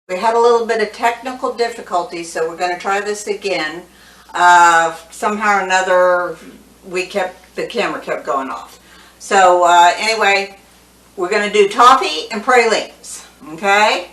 We had a little bit of technical difficulty, so we're going to try this again. Somehow or another, the camera kept going off. So anyway, we're going to do toffee and pralines, okay?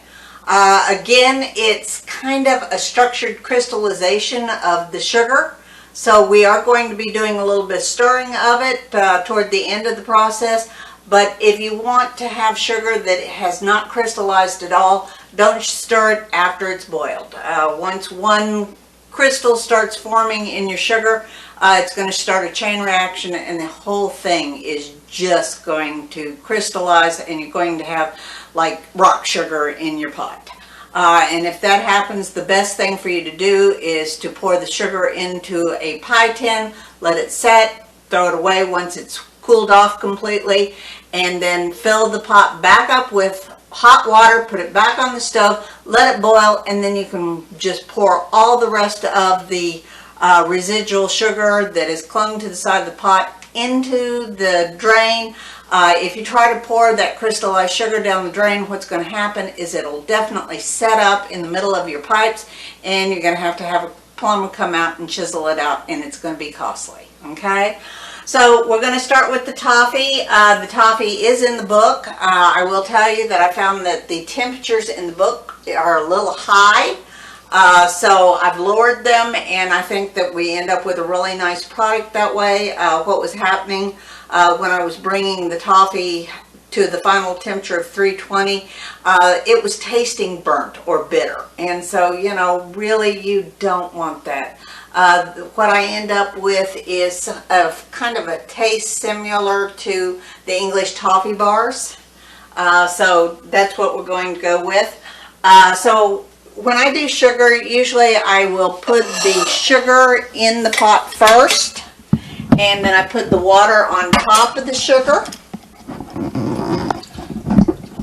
Again, it's kind of a structured crystallization of the sugar. So we are going to be doing a little bit of stirring of it toward the end of the process. But if you want to have sugar that has not crystallized at all, don't stir it after it's boiled. Once one crystal starts forming in your sugar, it's going to start a chain reaction and the whole thing is just going to crystallize and you're going to have like rock sugar in your pot. And if that happens, the best thing for you to do is to pour the sugar into a pie tin, let it set, throw it away once it's cooled off completely, and then fill the pot back up with hot water, put it back on the stove, let it boil, and then you can just pour all the rest of the residual sugar that is clung to the side of the pot into the drain. If you try to pour that crystallized sugar down the drain, what's going to happen is it'll definitely set up in the middle of your pipes, and you're going to have a plumber come out and chisel it out, and it's going to be costly. Okay? So we're going to start with the toffee. The toffee is in the book. I will tell you that I found that the temperatures in the book are a little high. So I've lowered them, and I think that we end up with a really nice product that way. What was happening when I was bringing the toffee to the final temperature of 320, it was tasting burnt or bitter. And so, you know, really you don't want that. What I end up with is a kind of a taste similar to the English toffee bars. So that's what we're going to go with. So when I do sugar, usually I will put the sugar in the pot first, and then I put the water on top of the sugar.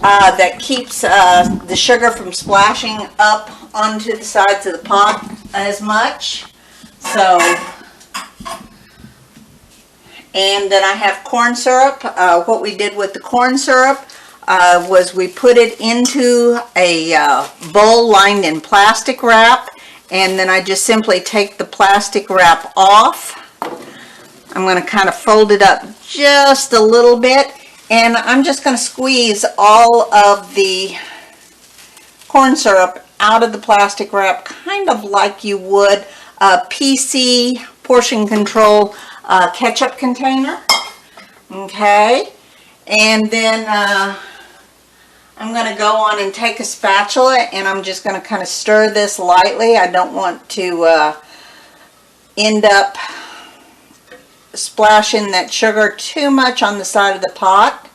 That keeps the sugar from splashing up onto the sides of the pot as much. So, and then I have corn syrup. What we did with the corn syrup was we put it into a bowl lined in plastic wrap, and then I just simply take the plastic wrap off. I'm going to kind of fold it up just a little bit, and I'm just going to squeeze all of the corn syrup out of the plastic wrap, kind of like you would a PC portion control ketchup container. Okay, and then I'm going to go on and take a spatula, and I'm just going to kind of stir this lightly. I don't want to end up splashing that sugar too much on the side of the pot.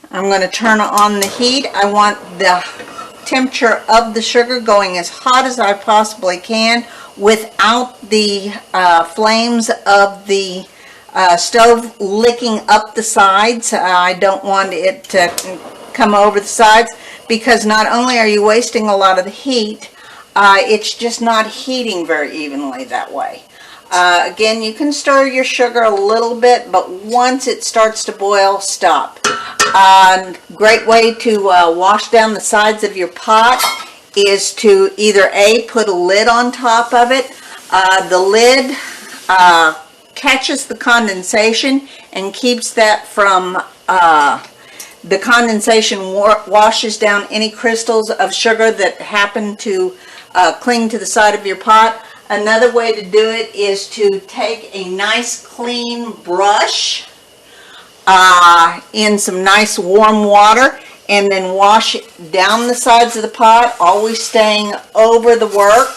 I'm going to turn on the heat. I want the temperature of the sugar going as hot as I possibly can without the flames of the stove licking up the sides. I don't want it to come over the sides, because not only are you wasting a lot of the heat, it's just not heating very evenly that way. Again, you can stir your sugar a little bit, but once it starts to boil, stop. Great way to wash down the sides of your pot is to either put a lid on top of it. The lid catches the condensation and keeps that from, the condensation washes down any crystals of sugar that happen to cling to the side of your pot. Another way to do it is to take a nice clean brush in some nice warm water, and then wash down the sides of the pot, always staying over the work.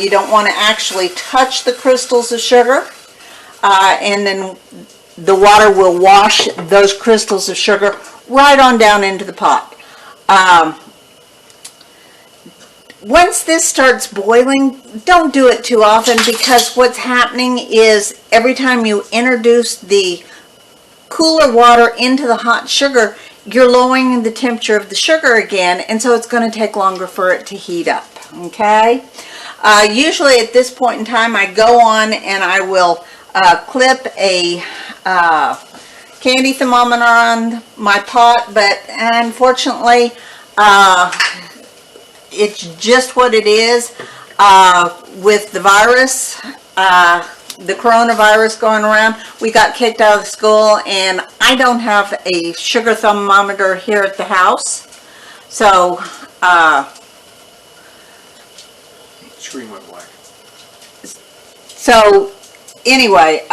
You don't want to actually touch the crystals of sugar, and then the water will wash those crystals of sugar right on down into the pot. Once this starts boiling, don't do it too often, because what's happening is every time you introduce the cooler water into the hot sugar, you're lowering the temperature of the sugar again, and so it's going to take longer for it to heat up. Okay? Usually at this point in time, I go on and I will clip a candy thermometer on my pot, but unfortunately It's just what it is. With the virus, the coronavirus going around, we got kicked out of school, and I don't have a sugar thermometer here at the house. So, Screen went black. so anyway,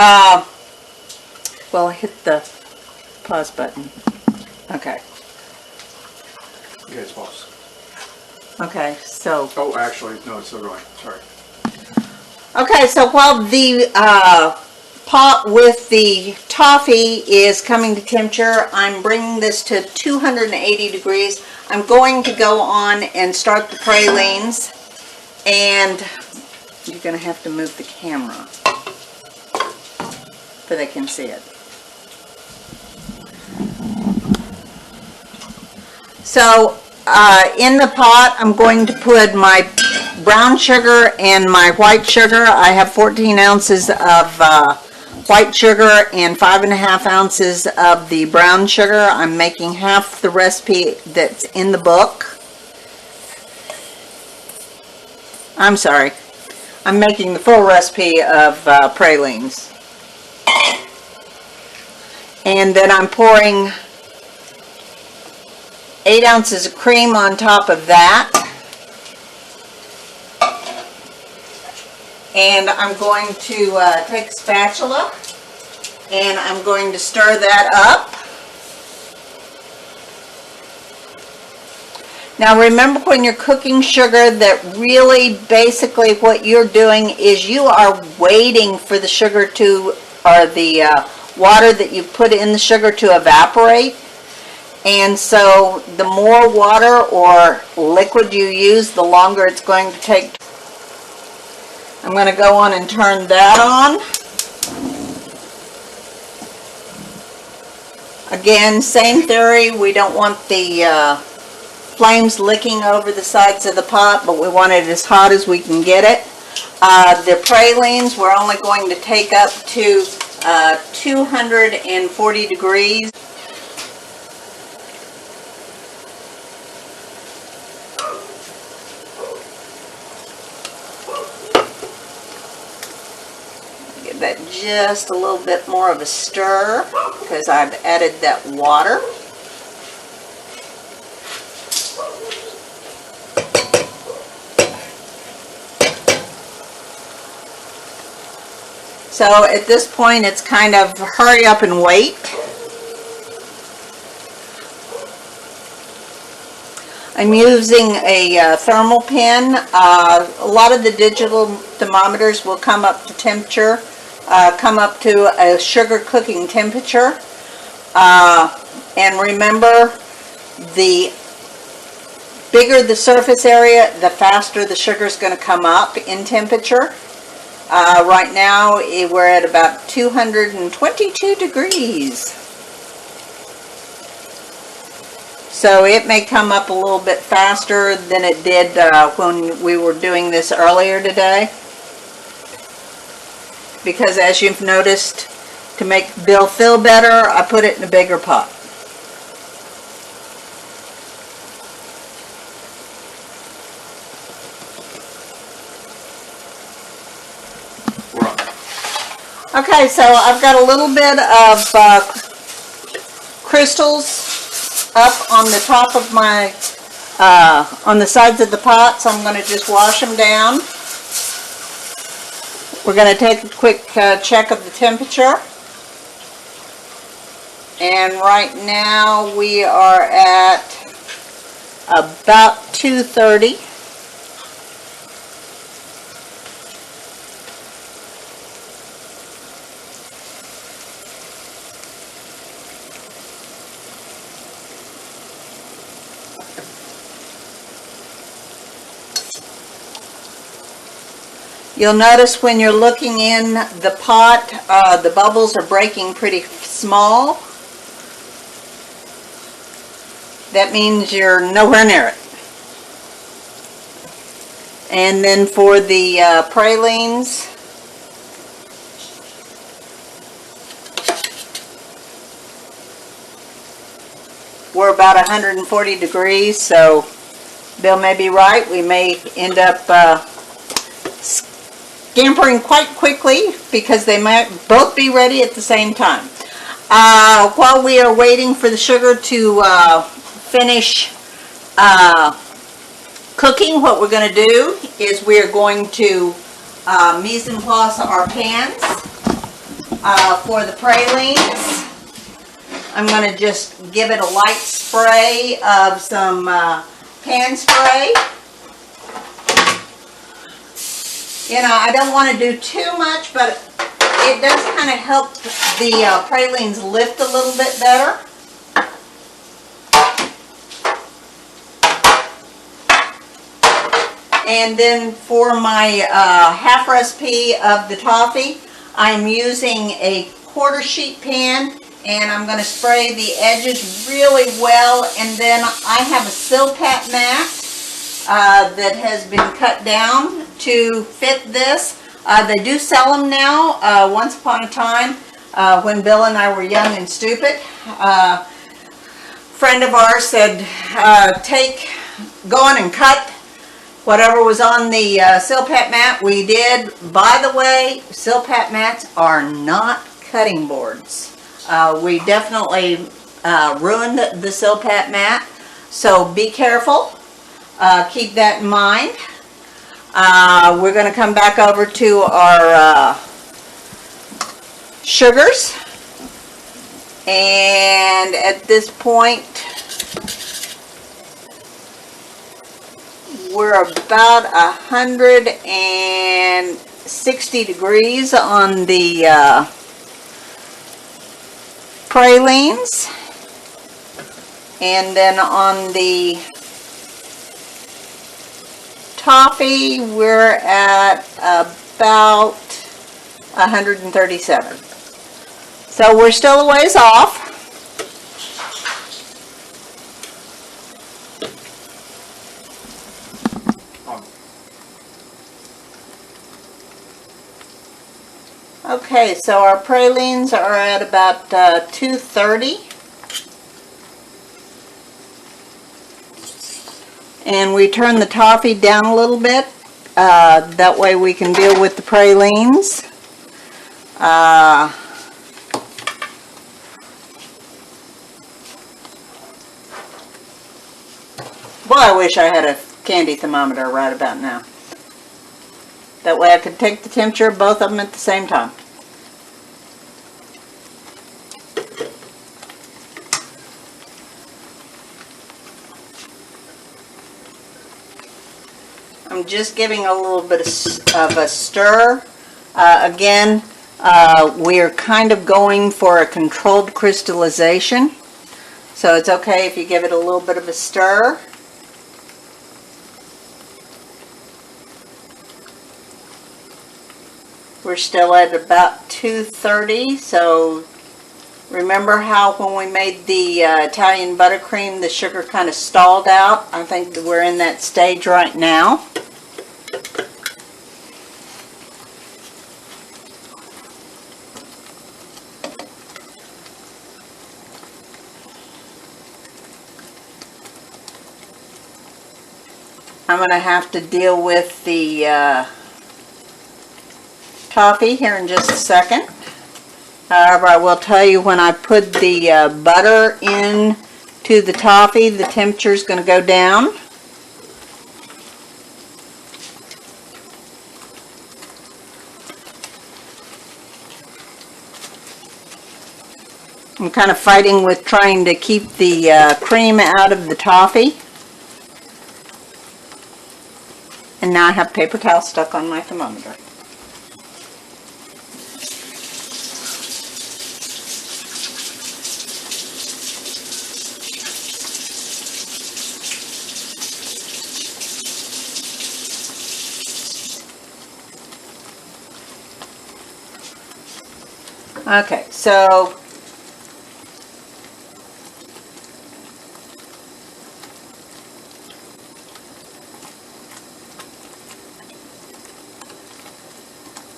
well, hit the pause button. Okay. Yeah, it's false. Okay, so. Oh, actually, no, it's still going. Sorry. Okay, so while the pot with the toffee is coming to temperature, I'm bringing this to 280 degrees. I'm going to go on and start the pralines, and you're going to have to move the camera so they can see it. So in the pot, I'm going to put my brown sugar and my white sugar. I have 14 ounces of white sugar and 5.5 ounces of the brown sugar. I'm making half the recipe that's in the book. I'm sorry. I'm making the full recipe of pralines. And then I'm pouring 8 ounces of cream on top of that. And I'm going to take a spatula and I'm going to stir that up. Now remember, when you're cooking sugar, that really basically what you're doing is you are waiting for the sugar to, or the water that you put in the sugar to evaporate. And so the more water or liquid you use, the longer it's going to take. I'm going to go on and turn that on. Again, same theory. We don't want the flames licking over the sides of the pot, but we want it as hot as we can get it. The pralines, we're only going to take up to 240 degrees. Give that just a little bit more of a stir because I've added that water. So at this point, it's kind of hurry up and wait. I'm using a thermal pin. A lot of the digital thermometers will come up to temperature, come up to a sugar cooking temperature. And remember, the bigger the surface area, the faster the sugar is going to come up in temperature. Right now, we're at about 222 degrees. So it may come up a little bit faster than it did when we were doing this earlier today. Because as you've noticed, to make Bill feel better, I put it in a bigger pot. Okay, so I've got a little bit of crystals up on the top of my, on the sides of the pot, so I'm going to just wash them down. We're going to take a quick check of the temperature. And right now we are at about 230. You'll notice when you're looking in the pot, the bubbles are breaking pretty small. That means you're nowhere near it. And then for the pralines, we're about 140 degrees, so Bill may be right. We may end up scampering quite quickly because they might both be ready at the same time. While we are waiting for the sugar to finish cooking, what we're going to do is we're going to mise en place our pans for the pralines. I'm going to just give it a light spray of some pan spray. You know, I don't want to do too much, but it does kind of help the pralines lift a little bit better. And then for my half recipe of the toffee, I'm using a quarter sheet pan, and I'm going to spray the edges really well. And then I have a silpat mat that has been cut down to fit this. They do sell them now. Once upon a time, when Bill and I were young and stupid, a friend of ours said, go on and cut whatever was on the silpat mat. We did. By the way, silpat mats are not cutting boards. We definitely ruined the silpat mat, so be careful. Keep that in mind. We're going to come back over to our sugars, and at this point we're about 160 degrees on the pralines, and then on the toffee we're at about 137. So we're still a ways off. Okay, so our pralines are at about 230. And we turn the toffee down a little bit. That way we can deal with the pralines. Boy, I wish I had a candy thermometer right about now. That way I could take the temperature of both of them at the same time. I'm just giving a little bit of a stir. Again, we're kind of going for a controlled crystallization. So it's okay if you give it a little bit of a stir. We're still at about 230, so remember how when we made the Italian buttercream, the sugar kind of stalled out? I think that we're in that stage right now. I'm going to have to deal with the toffee here in just a second. However, I will tell you when I put the butter in to the toffee, the temperature is going to go down. I'm kind of fighting with trying to keep the cream out of the toffee. And now I have paper towel stuck on my thermometer. Okay, so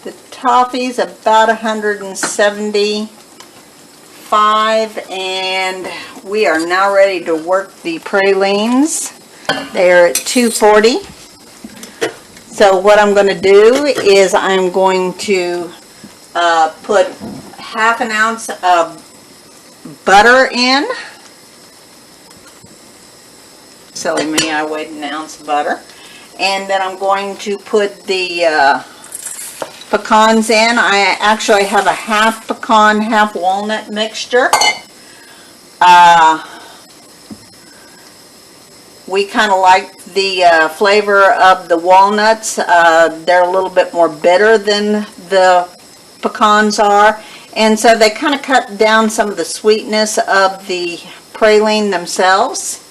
the toffee's about 175, and we are now ready to work the pralines. They are at 240. So what I'm going to do is I'm going to put half an ounce of butter in. Silly me, I weighed an ounce of butter. And then I'm going to put the pecans in. I actually have a half pecan, half walnut mixture. We kind of like the flavor of the walnuts. They're a little bit more bitter than the pecans are, and so they kind of cut down some of the sweetness of the praline themselves.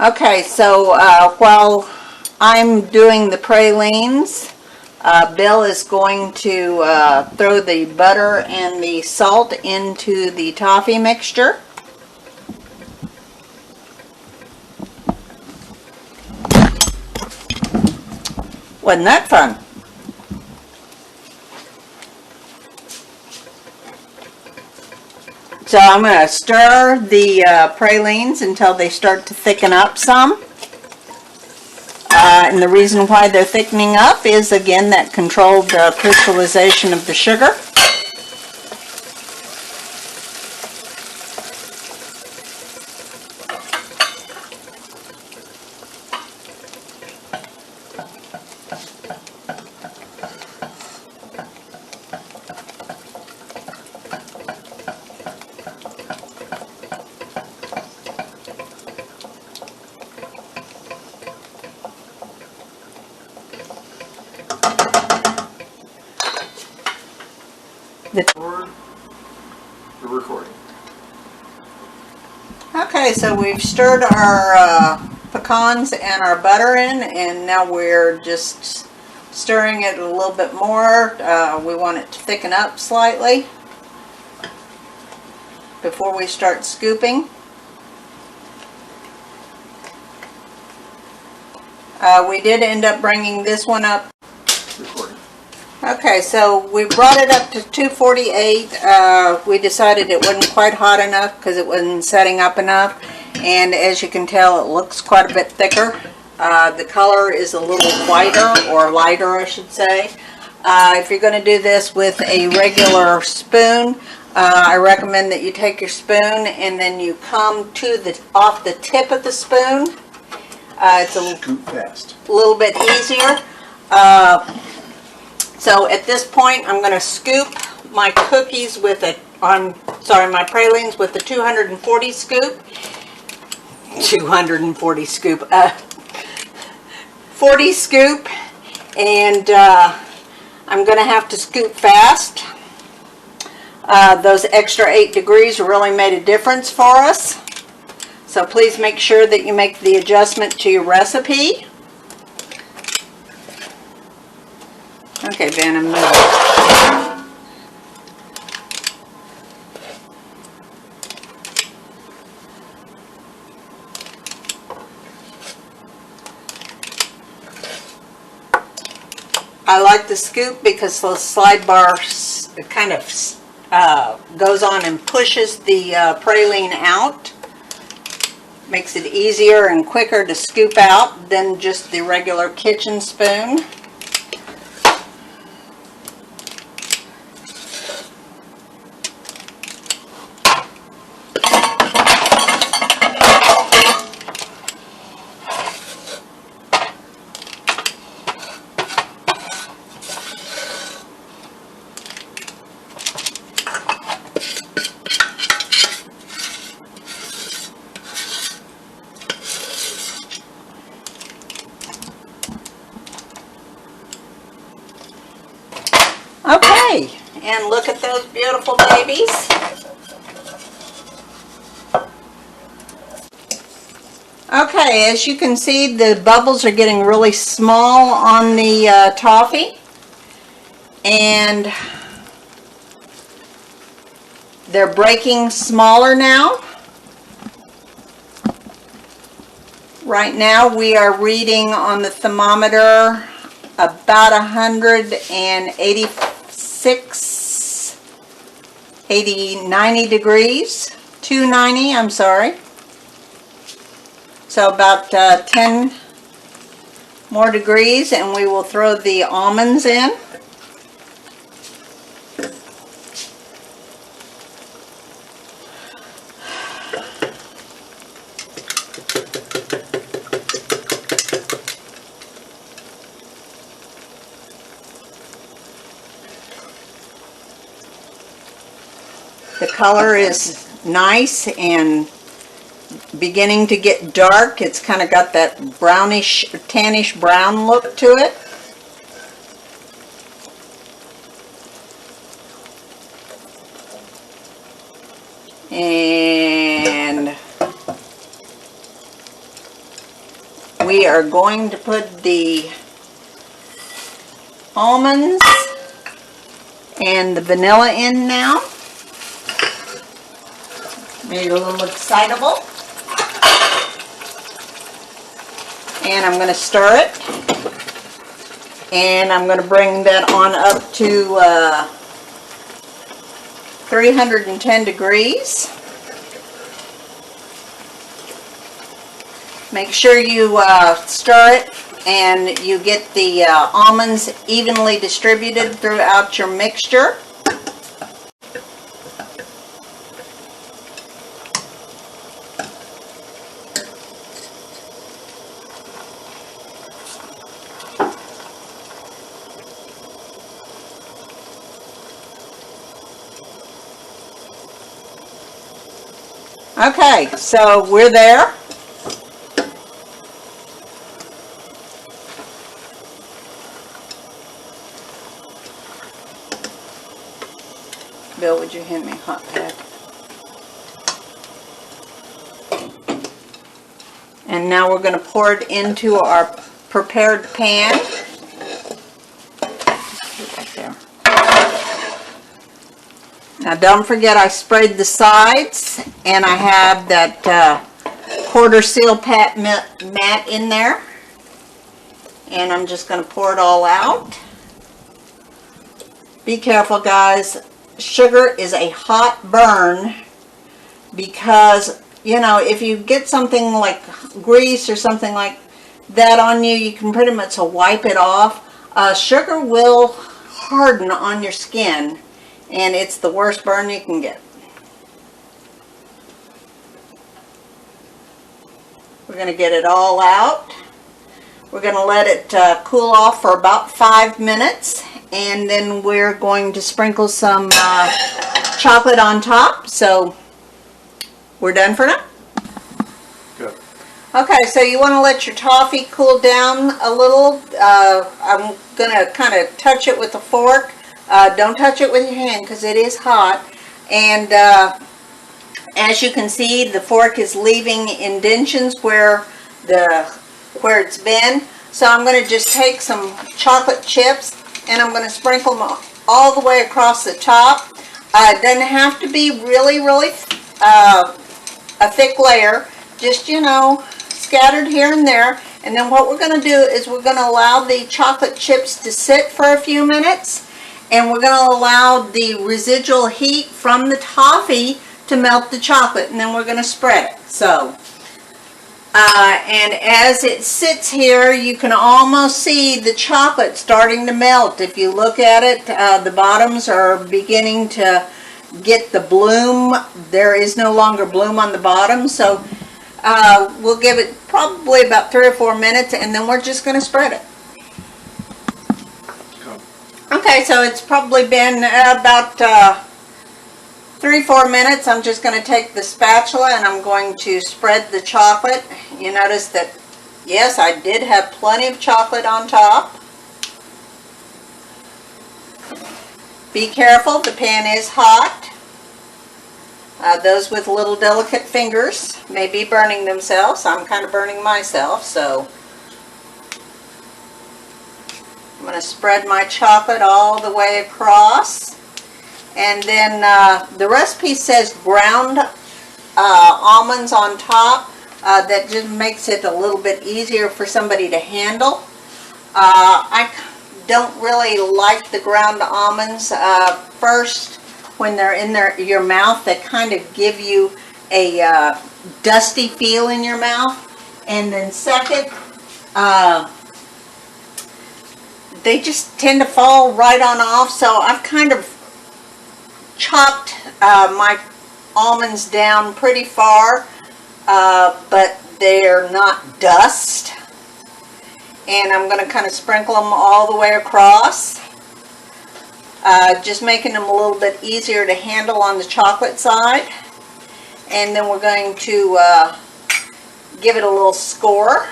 Okay, so while I'm doing the pralines, Bill is going to throw the butter and the salt into the toffee mixture. Wasn't that fun? So I'm going to stir the pralines until they start to thicken up some. And the reason why they're thickening up is, again, that controlled crystallization of the sugar. We're recording. Okay, so we've stirred our pecans and our butter in, and now we're just stirring it a little bit more. We want it to thicken up slightly before we start scooping. We did end up bringing this one up. Recording. Okay, so we brought it up to 248. We decided it wasn't quite hot enough because it wasn't setting up enough. And as you can tell, it looks quite a bit thicker. The color is a little whiter, or lighter I should say. If you're going to do this with a regular spoon, I recommend that you take your spoon and then you come to off the tip of the spoon. It's a Scoop fast. little bit easier. So at this point, I'm going to scoop my cookies with my pralines with the 240 scoop. 240 scoop. 40 scoop. And I'm going to have to scoop fast. Those extra 8 degrees really made a difference for us. So please make sure that you make the adjustment to your recipe. Okay, Ben, I'm moving. I like the scoop because the slide bar kind of goes on and pushes the praline out. Makes it easier and quicker to scoop out than just the regular kitchen spoon. Okay, and look at those beautiful babies. Okay, as you can see, the bubbles are getting really small on the toffee. And They're breaking smaller now. Right now we are reading on the thermometer about 186, 90 degrees, 290, I'm sorry. So about 10 more degrees, and we will throw the almonds in. The color is nice and beginning to get dark. It's kind of got that brownish, tannish brown look to it. And we are going to put the almonds and the vanilla in now. Made it a little excitable. And I'm going to stir it. And I'm going to bring that on up to 310 degrees. Make sure you stir it and you get the almonds evenly distributed throughout your mixture. Okay, so we're there. Bill, would you hand me a hot pad? And now we're going to pour it into our prepared pan. Right there. Now don't forget I sprayed the sides, and I have that quarter seal pat mat in there. And I'm just going to pour it all out. Be careful, guys. Sugar is a hot burn because, you know, if you get something like grease or something like that on you, you can pretty much wipe it off. Sugar will harden on your skin, and it's the worst burn you can get. We're going to get it all out. We're going to let it cool off for about 5 minutes, and then we're going to sprinkle some chocolate on top. So we're done for now. Good. Okay, so you want to let your toffee cool down a little. I'm going to kind of touch it with a fork. Don't touch it with your hand because it is hot. And as you can see, the fork is leaving indentions where it's been. So I'm going to just take some chocolate chips and I'm going to sprinkle them all the way across the top. It doesn't have to be really a thick layer. Just, you know, scattered here and there. And then what we're going to do is we're going to allow the chocolate chips to sit for a few minutes. And we're going to allow the residual heat from the toffee to melt the chocolate. And then we're going to spread it. So, and as it sits here, you can almost see the chocolate starting to melt. If you look at it, the bottoms are beginning to get the bloom. There is no longer bloom on the bottom. So we'll give it probably about 3 or 4 minutes, and then we're just going to spread it. Okay, so it's probably been about 3 or 4 minutes. I'm just going to take the spatula and I'm going to spread the chocolate. You notice that, yes, I did have plenty of chocolate on top. Be careful, the pan is hot. Those with little delicate fingers may be burning themselves. I'm kind of burning myself, so I'm going to spread my chocolate all the way across. And then the recipe says ground almonds on top. That just makes it a little bit easier for somebody to handle. I don't really like the ground almonds. First, when they're in your mouth, they kind of give you a dusty feel in your mouth. And then second, they just tend to fall right on off. So I've kind of chopped my almonds down pretty far, but they're not dust. And I'm going to kind of sprinkle them all the way across, just making them a little bit easier to handle on the chocolate side. And then we're going to give it a little score.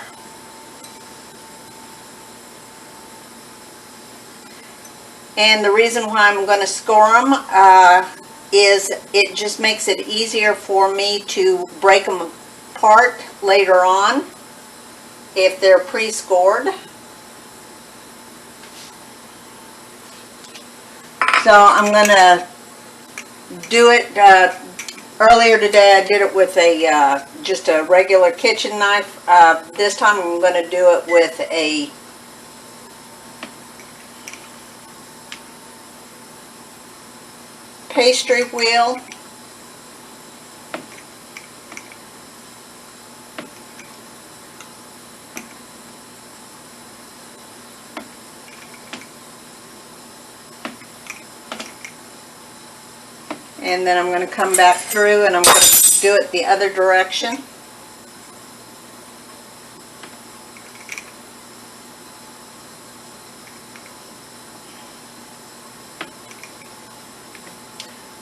And the reason why I'm going to score them is it just makes it easier for me to break them apart later on if they're pre-scored. So I'm going to do it, earlier today I did it with a just a regular kitchen knife. This time I'm going to do it with a pastry wheel. And then I'm going to come back through and I'm going to do it the other direction.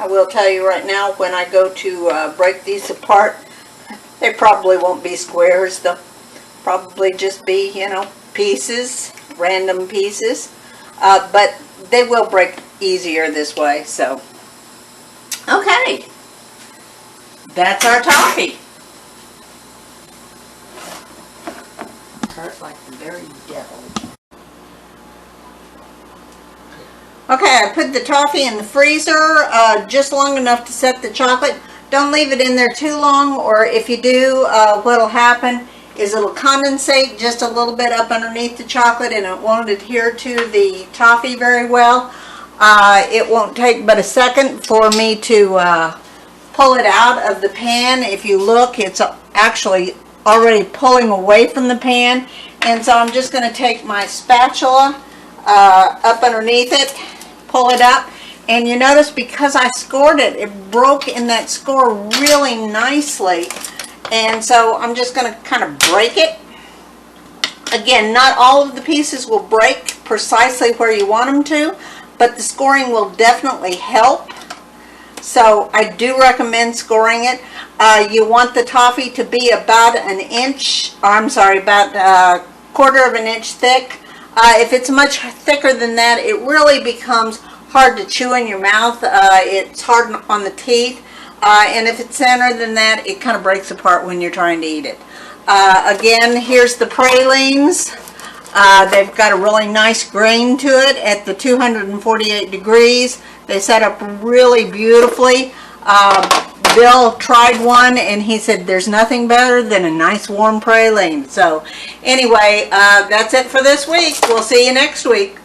I will tell you right now, when I go to break these apart, they probably won't be squares. They'll probably just be, you know, pieces, random pieces. But they will break easier this way, so. Okay, that's our toffee. Hurt like the very devil. Okay, I put the toffee in the freezer just long enough to set the chocolate. Don't leave it in there too long, or if you do, what'll happen is it'll condensate just a little bit up underneath the chocolate and it won't adhere to the toffee very well. It won't take but a second for me to pull it out of the pan. If you look, it's actually already pulling away from the pan. And so I'm just going to take my spatula up underneath it, pull it up, and you notice because I scored it, it broke in that score really nicely. And so I'm just going to kind of break it. Again, not all of the pieces will break precisely where you want them to, but the scoring will definitely help. So I do recommend scoring it. You want the toffee to be about an inch, or I'm sorry, about a quarter of an inch thick. If it's much thicker than that, it really becomes hard to chew in your mouth. It's hard on the teeth. And if it's thinner than that, it kind of breaks apart when you're trying to eat it. Again, here's the pralines. They've got a really nice grain to it at the 248 degrees. They set up really beautifully. Bill tried one and he said there's nothing better than a nice warm praline. So anyway, that's it for this week. We'll see you next week.